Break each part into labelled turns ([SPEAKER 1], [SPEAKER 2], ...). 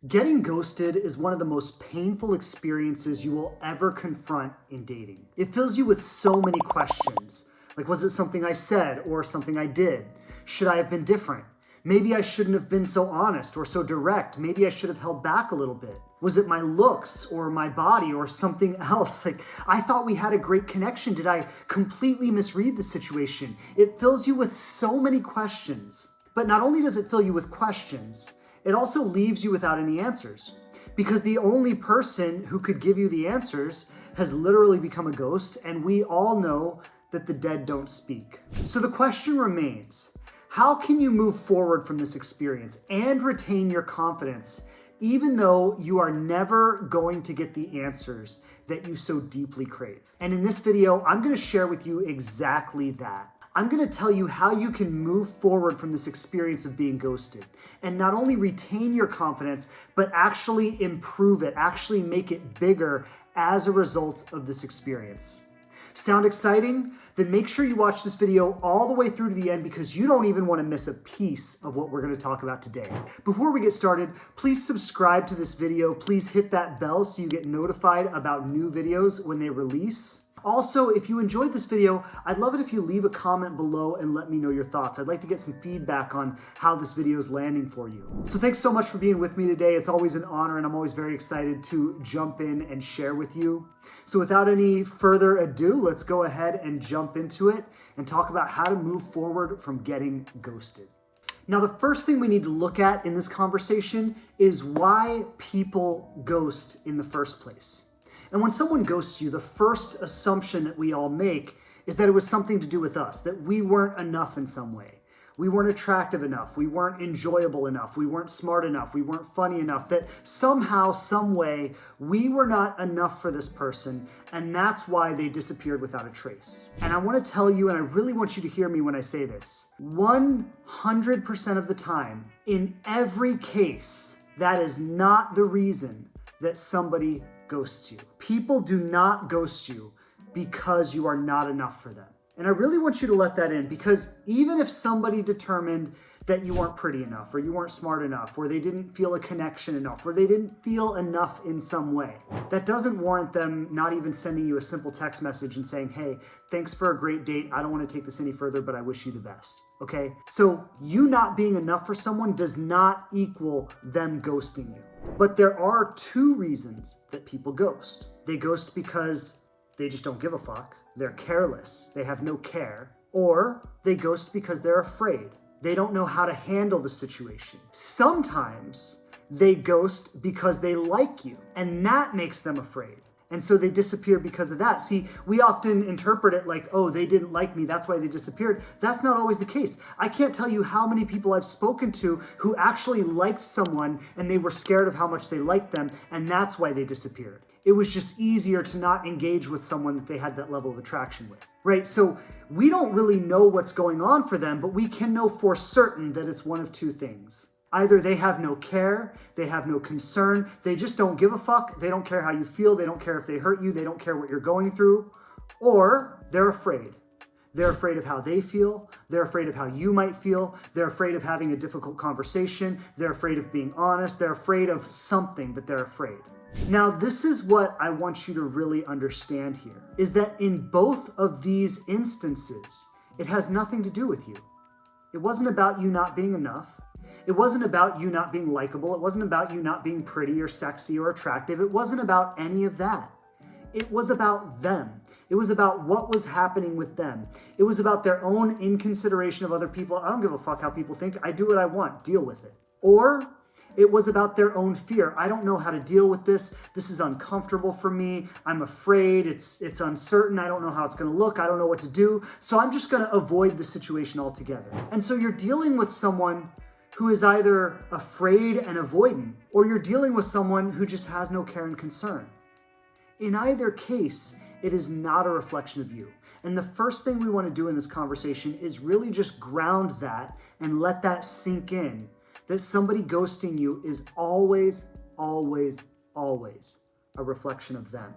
[SPEAKER 1] Getting ghosted is one of the most painful experiences you will ever confront in dating. It fills you with so many questions. Like, was it something I said or something I did? Should I have been different? Maybe I shouldn't have been so honest or so direct. Maybe I should have held back a little bit. Was it my looks or my body or something else? Like, I thought we had a great connection. Did I completely misread the situation? It fills you with so many questions. But not only does it fill you with questions, it also leaves you without any answers, because the only person who could give you the answers has literally become a ghost, and we all know that the dead don't speak. So the question remains, how can you move forward from this experience and retain your confidence, even though you are never going to get the answers that you so deeply crave? And in this video, I'm going to share with you exactly that. I'm going to tell you how you can move forward from this experience of being ghosted and not only retain your confidence, but actually improve it, actually make it bigger as a result of this experience. Sound exciting? Then make sure you watch this video all the way through to the end, because you don't even want to miss a piece of what we're going to talk about today. Before we get started, please subscribe to this video. Please hit that bell so you get notified about new videos when they release. Also, if you enjoyed this video, I'd love it if you leave a comment below and let me know your thoughts. I'd like to get some feedback on how this video is landing for you. So thanks so much for being with me today. It's always an honor, and I'm always very excited to jump in and share with you. So without any further ado, let's go ahead and jump into it and talk about how to move forward from getting ghosted. Now, the first thing we need to look at in this conversation is why people ghost in the first place. And when someone ghosts you, the first assumption that we all make is that it was something to do with us, that we weren't enough in some way. We weren't attractive enough. We weren't enjoyable enough. We weren't smart enough. We weren't funny enough. That somehow, some way, we were not enough for this person, and that's why they disappeared without a trace. And I want to tell you, and I really want you to hear me when I say this, 100% of the time, in every case, that is not the reason that somebody ghosts you. People do not ghost you because you are not enough for them. And I really want you to let that in, because even if somebody determined that you weren't pretty enough, or you weren't smart enough, or they didn't feel a connection enough, or they didn't feel enough in some way, that doesn't warrant them not even sending you a simple text message and saying, hey, thanks for a great date. I don't want to take this any further, but I wish you the best. Okay? So you not being enough for someone does not equal them ghosting you. But there are two reasons that people ghost. They ghost because they just don't give a fuck. They're careless. They have no care. Or they ghost because they're afraid. They don't know how to handle the situation. Sometimes they ghost because they like you, and that makes them afraid. And so they disappear because of that. See, we often interpret it like, oh, they didn't like me, that's why they disappeared. That's not always the case. I can't tell you how many people I've spoken to who actually liked someone and they were scared of how much they liked them, and that's why they disappeared. It was just easier to not engage with someone that they had that level of attraction with, right? So we don't really know what's going on for them, but we can know for certain that it's one of two things. Either they have no care, they have no concern, they just don't give a fuck, they don't care how you feel, they don't care if they hurt you, they don't care what you're going through, or they're afraid. They're afraid of how they feel, they're afraid of how you might feel, they're afraid of having a difficult conversation, they're afraid of being honest, they're afraid of something, but they're afraid. Now, this is what I want you to really understand here, is that in both of these instances, it has nothing to do with you. It wasn't about you not being enough. It wasn't about you not being likable. It wasn't about you not being pretty or sexy or attractive. It wasn't about any of that. It was about them. It was about what was happening with them. It was about their own inconsideration of other people. I don't give a fuck how people think. I do what I want. Deal with it. Or it was about their own fear. I don't know how to deal with this. This is uncomfortable for me. I'm afraid. It's uncertain. I don't know how it's going to look. I don't know what to do. So I'm just going to avoid the situation altogether. And so you're dealing with someone who is either afraid and avoidant, or you're dealing with someone who just has no care and concern. In either case, it is not a reflection of you. And the first thing we want to do in this conversation is really just ground that and let that sink in, that somebody ghosting you is always, always, always a reflection of them,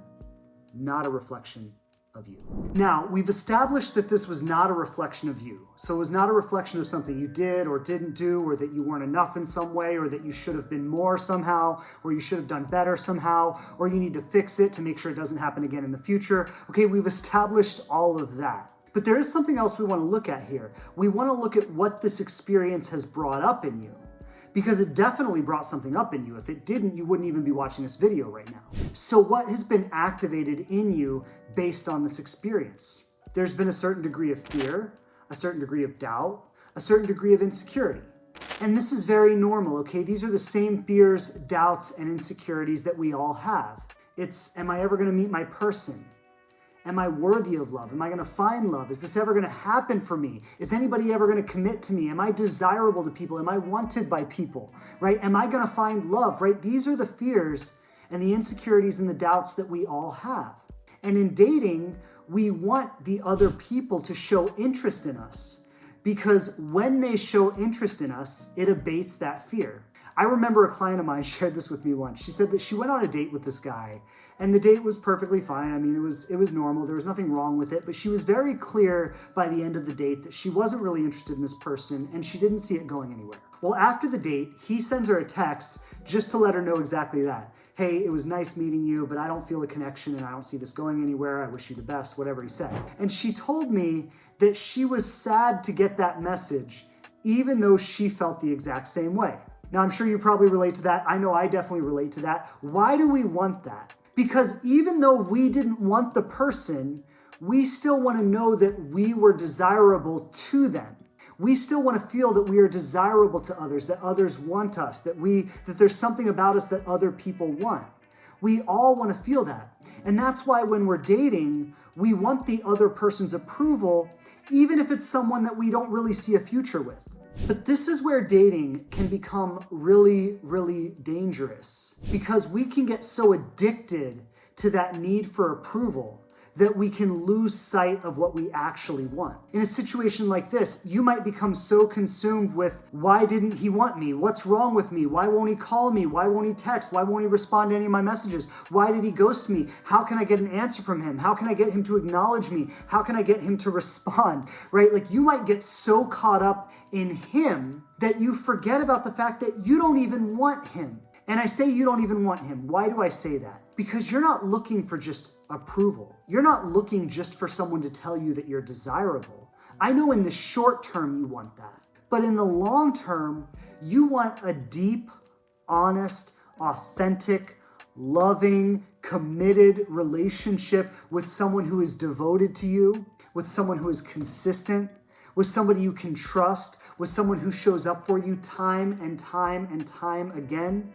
[SPEAKER 1] not a reflection of you. Now, we've established that this was not a reflection of you. So it was not a reflection of something you did or didn't do, or that you weren't enough in some way, or that you should have been more somehow, or you should have done better somehow, or you need to fix it to make sure it doesn't happen again in the future. Okay, we've established all of that. But there is something else we want to look at here. We want to look at what this experience has brought up in you, because it definitely brought something up in you. If it didn't, you wouldn't even be watching this video right now. So what has been activated in you based on this experience? There's been a certain degree of fear, a certain degree of doubt, a certain degree of insecurity. And this is very normal, okay? These are the same fears, doubts, and insecurities that we all have. It's, am I ever going to meet my person? Am I worthy of love? Am I going to find love? Is this ever going to happen for me? Is anybody ever going to commit to me? Am I desirable to people? Am I wanted by people, right? Am I going to find love, right? These are the fears and the insecurities and the doubts that we all have. And in dating, we want the other people to show interest in us, because when they show interest in us, it abates that fear. I remember a client of mine shared this with me once. She said that she went on a date with this guy, and the date was perfectly fine. I mean, it was normal. There was nothing wrong with it, but she was very clear by the end of the date that she wasn't really interested in this person, and she didn't see it going anywhere. Well, after the date, he sends her a text just to let her know exactly that. Hey, it was nice meeting you, but I don't feel a connection and I don't see this going anywhere. I wish you the best, whatever he said. And she told me that she was sad to get that message, even though she felt the exact same way. Now, I'm sure you probably relate to that. I know I definitely relate to that. Why do we want that? Because even though we didn't want the person, we still want to know that we were desirable to them. We still want to feel that we are desirable to others, that others want us, that there's something about us that other people want. We all want to feel that. And that's why when we're dating, we want the other person's approval, even if it's someone that we don't really see a future with. But this is where dating can become really, really dangerous, because we can get so addicted to that need for approval that we can lose sight of what we actually want. In a situation like this, you might become so consumed with, why didn't he want me? What's wrong with me? Why won't he call me? Why won't he text? Why won't he respond to any of my messages? Why did he ghost me? How can I get an answer from him? How can I get him to acknowledge me? How can I get him to respond, right? Like, you might get so caught up in him that you forget about the fact that you don't even want him. And I say you don't even want him. Why do I say that? Because you're not looking for just approval. You're not looking just for someone to tell you that you're desirable. I know in the short term you want that. But in the long term, you want a deep, honest, authentic, loving, committed relationship with someone who is devoted to you, with someone who is consistent, with somebody you can trust, with someone who shows up for you time and time and time again.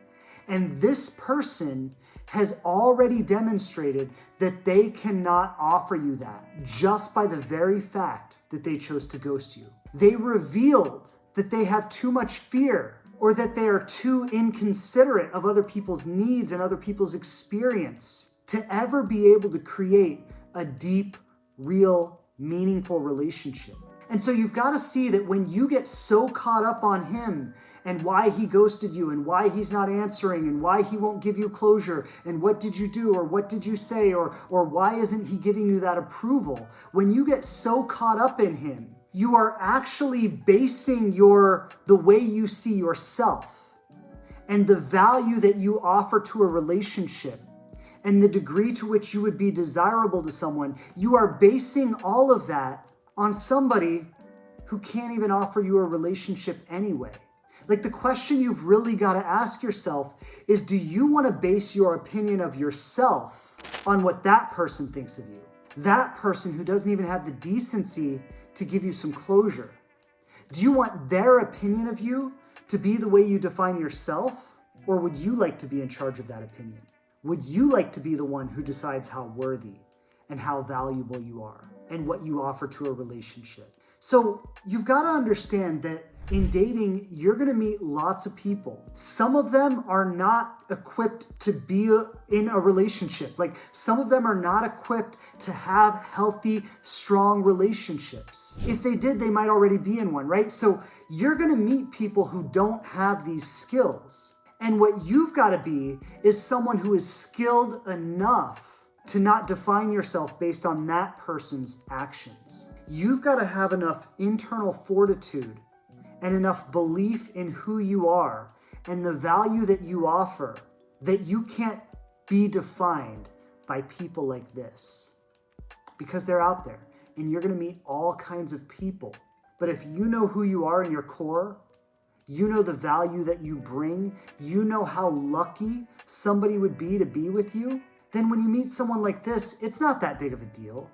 [SPEAKER 1] And this person has already demonstrated that they cannot offer you that just by the very fact that they chose to ghost you. They revealed that they have too much fear, or that they are too inconsiderate of other people's needs and other people's experience to ever be able to create a deep, real, meaningful relationship. And so you've got to see that when you get so caught up on him and why he ghosted you and why he's not answering and why he won't give you closure and what did you do or what did you say or why isn't he giving you that approval, when you get so caught up in him, you are actually basing the way you see yourself and the value that you offer to a relationship and the degree to which you would be desirable to someone. You are basing all of that on somebody who can't even offer you a relationship anyway. Like, the question you've really got to ask yourself is, do you want to base your opinion of yourself on what that person thinks of you? That person who doesn't even have the decency to give you some closure. Do you want their opinion of you to be the way you define yourself? Or would you like to be in charge of that opinion? Would you like to be the one who decides how worthy and how valuable you are and what you offer to a relationship? So you've got to understand that in dating, you're going to meet lots of people. Some of them are not equipped to be in a relationship. Like, some of them are not equipped to have healthy, strong relationships. If they did, they might already be in one, right? So you're going to meet people who don't have these skills. And what you've got to be is someone who is skilled enough to not define yourself based on that person's actions. You've got to have enough internal fortitude and enough belief in who you are and the value that you offer that you can't be defined by people like this. Because they're out there and you're going to meet all kinds of people. But if you know who you are in your core, you know the value that you bring, you know how lucky somebody would be to be with you, then when you meet someone like this, it's not that big of a deal.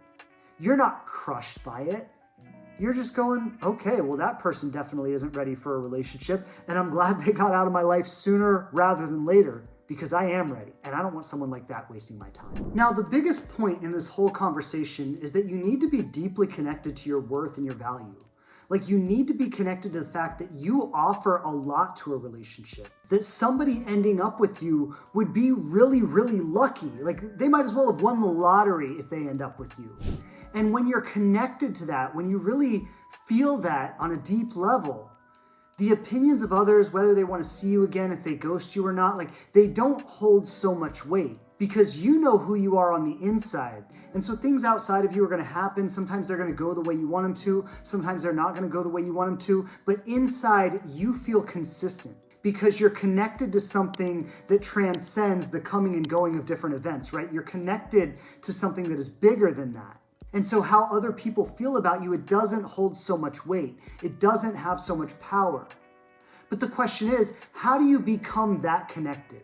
[SPEAKER 1] You're not crushed by it. You're just going, okay, well, that person definitely isn't ready for a relationship, and I'm glad they got out of my life sooner rather than later, because I am ready, and I don't want someone like that wasting my time. Now, the biggest point in this whole conversation is that you need to be deeply connected to your worth and your value. Like, you need to be connected to the fact that you offer a lot to a relationship, that somebody ending up with you would be really, really lucky. Like, they might as well have won the lottery if they end up with you. And when you're connected to that, when you really feel that on a deep level, the opinions of others, whether they want to see you again, if they ghost you or not, like, they don't hold so much weight because you know who you are on the inside. And so things outside of you are going to happen. Sometimes they're going to go the way you want them to. Sometimes they're not going to go the way you want them to. But inside, you feel consistent because you're connected to something that transcends the coming and going of different events, right? You're connected to something that is bigger than that. And so how other people feel about you, it doesn't hold so much weight. It doesn't have so much power. But the question is, how do you become that connected,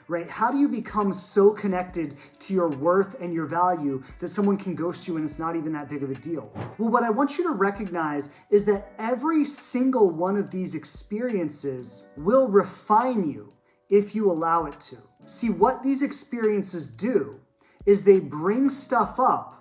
[SPEAKER 1] right? How do you become so connected to your worth and your value that someone can ghost you and it's not even that big of a deal? Well, what I want you to recognize is that every single one of these experiences will refine you if you allow it to. See, what these experiences do is they bring stuff up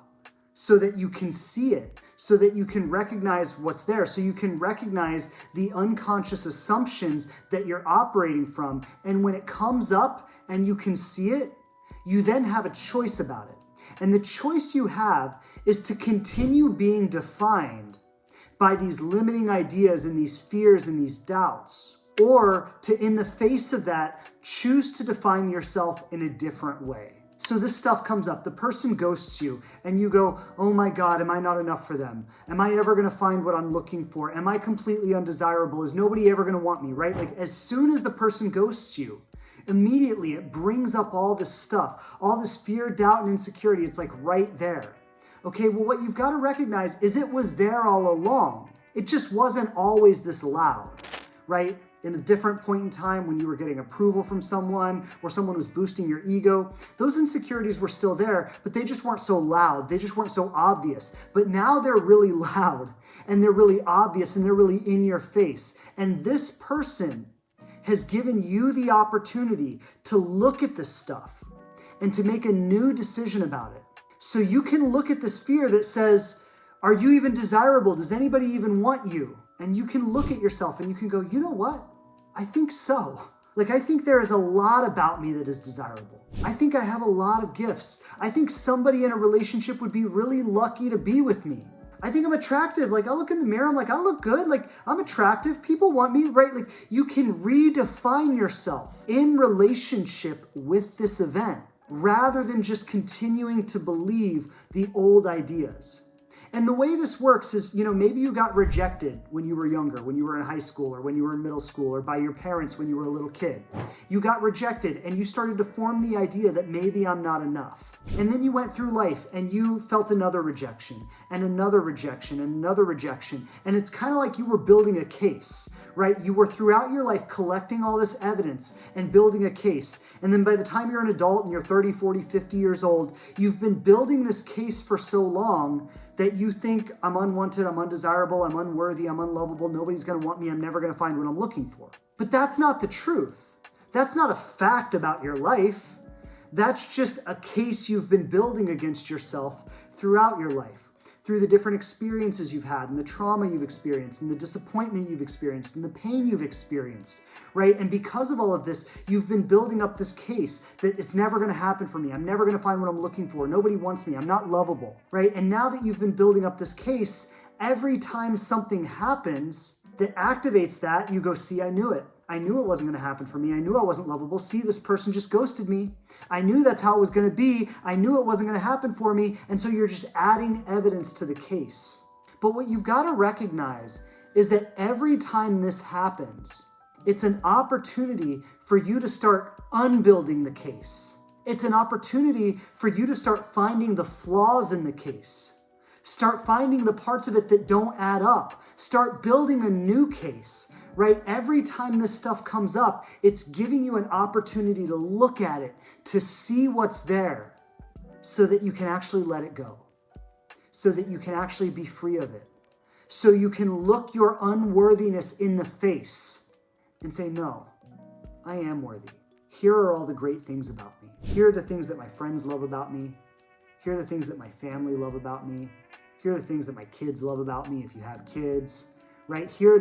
[SPEAKER 1] so that you can see it, so that you can recognize what's there, so you can recognize the unconscious assumptions that you're operating from. And when it comes up and you can see it, you then have a choice about it. And the choice you have is to continue being defined by these limiting ideas and these fears and these doubts, or to, in the face of that, choose to define yourself in a different way. So this stuff comes up, the person ghosts you, and you go, oh my God, am I not enough for them? Am I ever gonna find what I'm looking for? Am I completely undesirable? Is nobody ever gonna want me, right? Like, as soon as the person ghosts you, immediately it brings up all this stuff, all this fear, doubt, and insecurity. It's like right there. Okay, well, what you've gotta recognize is it was there all along. It just wasn't always this loud, right? In a different point in time when you were getting approval from someone or someone was boosting your ego, those insecurities were still there, but they just weren't so loud. They just weren't so obvious. But now they're really loud and they're really obvious and they're really in your face. And this person has given you the opportunity to look at this stuff and to make a new decision about it. So you can look at this fear that says, are you even desirable? Does anybody even want you? And you can look at yourself and you can go, you know what? I think so. Like, I think there is a lot about me that is desirable. I think I have a lot of gifts. I think somebody in a relationship would be really lucky to be with me. I think I'm attractive. Like, I look in the mirror, I'm like, I look good. Like, I'm attractive. People want me, right? Like, you can redefine yourself in relationship with this event rather than just continuing to believe the old ideas. And the way this works is, maybe you got rejected when you were younger, when you were in high school or when you were in middle school or by your parents when you were a little kid. You got rejected and you started to form the idea that maybe I'm not enough. And then you went through life and you felt another rejection and another rejection and another rejection. And it's kind of like you were building a case, right? You were throughout your life collecting all this evidence and building a case. And then by the time you're an adult and you're 30, 40, 50 years old, you've been building this case for so long that you think I'm unwanted, I'm undesirable, I'm unworthy, I'm unlovable, nobody's gonna want me, I'm never gonna find what I'm looking for. But that's not the truth. That's not a fact about your life. That's just a case you've been building against yourself throughout your life, through the different experiences you've had and the trauma you've experienced and the disappointment you've experienced and the pain you've experienced, right? And because of all of this, you've been building up this case that it's never gonna happen for me. I'm never gonna find what I'm looking for. Nobody wants me. I'm not lovable, right? And now that you've been building up this case, every time something happens that activates that, you go, see, I knew it. I knew it wasn't going to happen for me. I knew I wasn't lovable. See, this person just ghosted me. I knew that's how it was going to be. I knew it wasn't going to happen for me. And so you're just adding evidence to the case. But what you've got to recognize is that every time this happens, it's an opportunity for you to start unbuilding the case. It's an opportunity for you to start finding the flaws in the case. Start finding the parts of it that don't add up. Start building a new case, right? Every time this stuff comes up, it's giving you an opportunity to look at it, to see what's there, so that you can actually let it go, so that you can actually be free of it, so you can look your unworthiness in the face and say, no, I am worthy. Here are all the great things about me. Here are the things that my friends love about me. Here are the things that my family love about me. Here are the things that my kids love about me if you have kids, right? Here are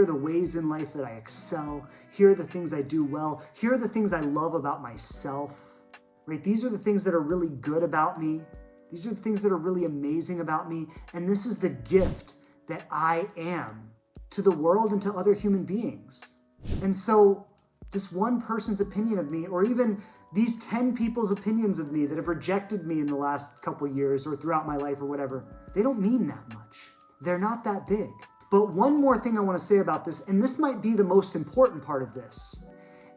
[SPEAKER 1] the ways in life that I excel. Here are the things I do well. Here are the things I love about myself, right? These are the things that are really good about me. These are the things that are really amazing about me. And this is the gift that I am to the world and to other human beings. And so this one person's opinion of me, or even these 10 people's opinions of me that have rejected me in the last couple years or throughout my life or whatever, they don't mean that much. They're not that big. But one more thing I want to say about this, and this might be the most important part of this.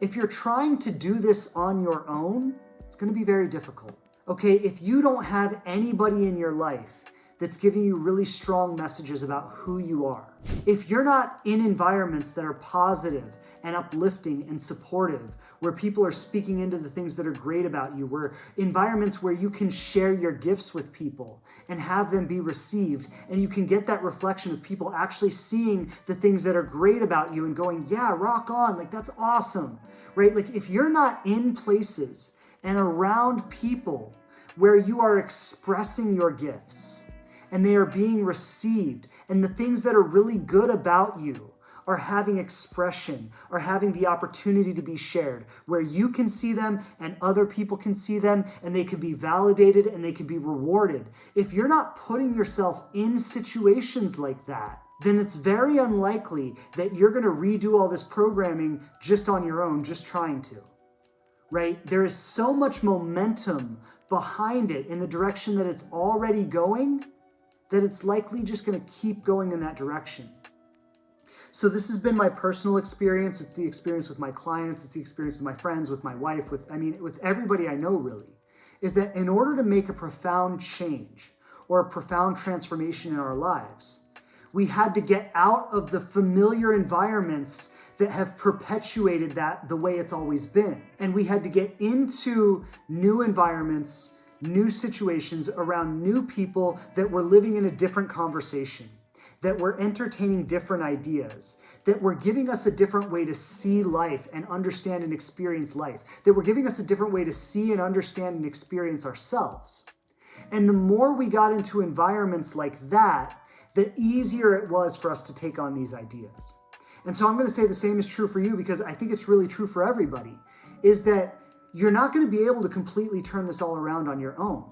[SPEAKER 1] If you're trying to do this on your own, it's going to be very difficult. Okay, if you don't have anybody in your life that's giving you really strong messages about who you are, if you're not in environments that are positive and uplifting and supportive, where people are speaking into the things that are great about you, where environments where you can share your gifts with people and have them be received, and you can get that reflection of people actually seeing the things that are great about you and going, yeah, rock on, like that's awesome, right? Like if you're not in places and around people where you are expressing your gifts and they are being received, and the things that are really good about you are having expression, or having the opportunity to be shared, where you can see them and other people can see them, and they can be validated and they can be rewarded. If you're not putting yourself in situations like that, then it's very unlikely that you're going to redo all this programming just on your own, just trying to, right? There is so much momentum behind it in the direction that it's already going, that it's likely just going to keep going in that direction. So this has been my personal experience. It's the experience with my clients. It's the experience with my friends, with my wife, with everybody I know really, is that in order to make a profound change or a profound transformation in our lives, we had to get out of the familiar environments that have perpetuated that the way it's always been. And we had to get into new environments, new situations around new people that were living in a different conversation, that were entertaining different ideas, that were giving us a different way to see life and understand and experience life, that were giving us a different way to see and understand and experience ourselves. And the more we got into environments like that, the easier it was for us to take on these ideas. And so I'm going to say the same is true for you, because I think it's really true for everybody, is that you're not going to be able to completely turn this all around on your own.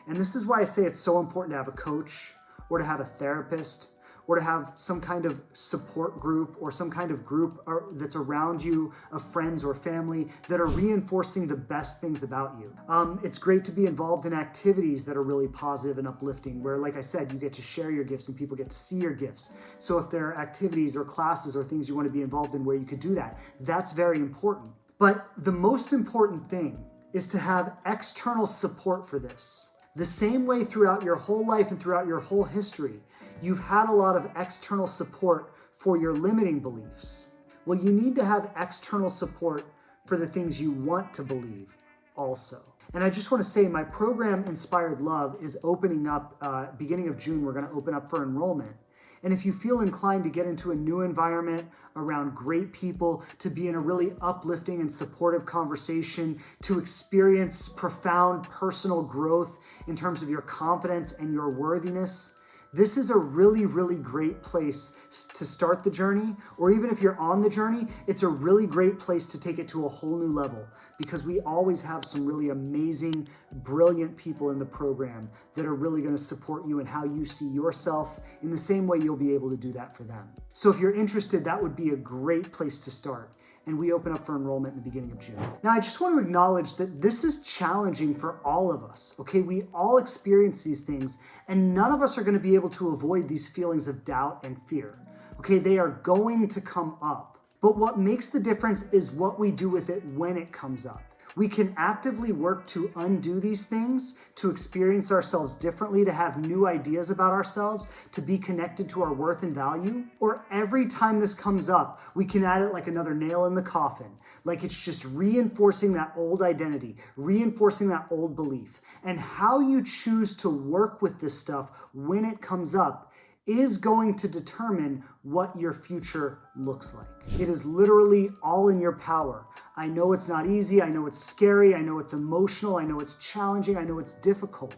[SPEAKER 1] And this is why I say it's so important to have a coach, or to have a therapist, or to have some kind of support group, or some kind of group that's around you of friends or family that are reinforcing the best things about you. It's great to be involved in activities that are really positive and uplifting, where, like I said, you get to share your gifts and people get to see your gifts. So if there are activities or classes or things you want to be involved in where you could do that, that's very important. But the most important thing is to have external support for this. The same way throughout your whole life and throughout your whole history, you've had a lot of external support for your limiting beliefs. Well, you need to have external support for the things you want to believe also. And I just want to say my program, Inspired Love, is opening up beginning of June. We're going to open up for enrollment. And if you feel inclined to get into a new environment around great people, to be in a really uplifting and supportive conversation, to experience profound personal growth in terms of your confidence and your worthiness, this is a really, really great place to start the journey. Or even if you're on the journey, it's a really great place to take it to a whole new level, because we always have some really amazing, brilliant people in the program that are really going to support you in how you see yourself in the same way you'll be able to do that for them. So if you're interested, that would be a great place to start. and we open up for enrollment in the beginning of June. Now, I just want to acknowledge that this is challenging for all of us, okay? We all experience these things, and none of us are going to be able to avoid these feelings of doubt and fear, okay? They are going to come up. But what makes the difference is what we do with it when it comes up. We can actively work to undo these things, to experience ourselves differently, to have new ideas about ourselves, to be connected to our worth and value. Or every time this comes up, we can add it like another nail in the coffin, like it's just reinforcing that old identity, reinforcing that old belief. And how you choose to work with this stuff when it comes up is going to determine what your future looks like. It is literally all in your power. I know it's not easy. I know it's scary. I know it's emotional. I know it's challenging. I know it's difficult.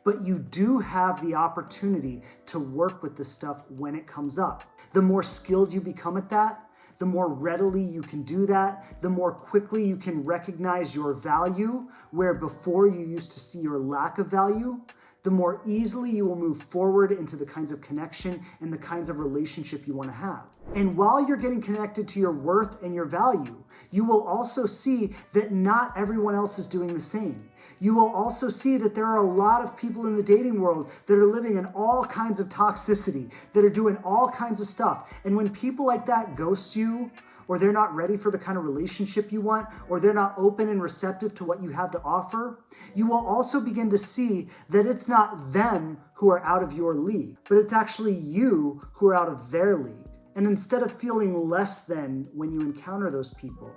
[SPEAKER 1] But you do have the opportunity to work with this stuff when it comes up. The more skilled you become at that, the more readily you can do that, the more quickly you can recognize your value, where before you used to see your lack of value, the more easily you will move forward into the kinds of connection and the kinds of relationship you want to have. And while you're getting connected to your worth and your value, you will also see that not everyone else is doing the same. You will also see that there are a lot of people in the dating world that are living in all kinds of toxicity, that are doing all kinds of stuff. And when people like that ghost you, or they're not ready for the kind of relationship you want, or they're not open and receptive to what you have to offer, you will also begin to see that it's not them who are out of your league, but it's actually you who are out of their league. And instead of feeling less than when you encounter those people,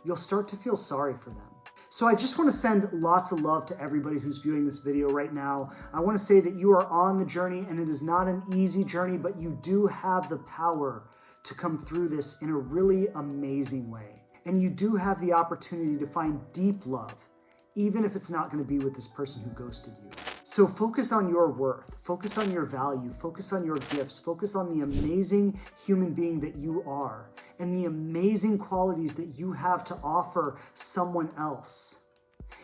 [SPEAKER 1] you'll start to feel sorry for them. So I just want to send lots of love to everybody who's viewing this video right now. I want to say that you are on the journey, and it is not an easy journey, but you do have the power to come through this in a really amazing way. And you do have the opportunity to find deep love, even if it's not going to be with this person who ghosted you. So focus on your worth, focus on your value, focus on your gifts, focus on the amazing human being that you are and the amazing qualities that you have to offer someone else.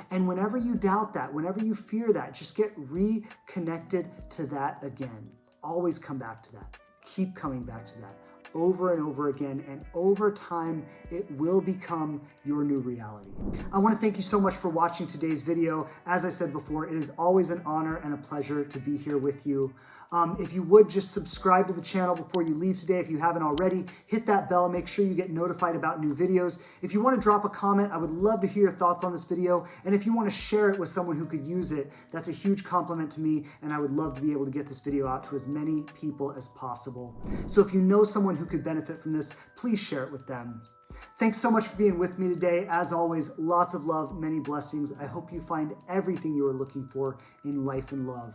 [SPEAKER 1] And whenever you doubt that, whenever you fear that, just get reconnected to that again. Always come back to that. Keep coming back to that over and over again, and over time, it will become your new reality. I want to thank you so much for watching today's video. As I said before, it is always an honor and a pleasure to be here with you. If you would just subscribe to the channel before you leave today, if you haven't already, hit that bell, make sure you get notified about new videos. If you want to drop a comment, I would love to hear your thoughts on this video. And if you want to share it with someone who could use it, that's a huge compliment to me, and I would love to be able to get this video out to as many people as possible. So if you know someone who could benefit from this, please share it with them. Thanks so much for being with me today. As always, lots of love, many blessings. I hope you find everything you are looking for in life and love,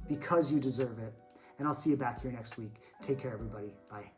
[SPEAKER 1] because you deserve it. And I'll see you back here next week. Take care, everybody. Bye.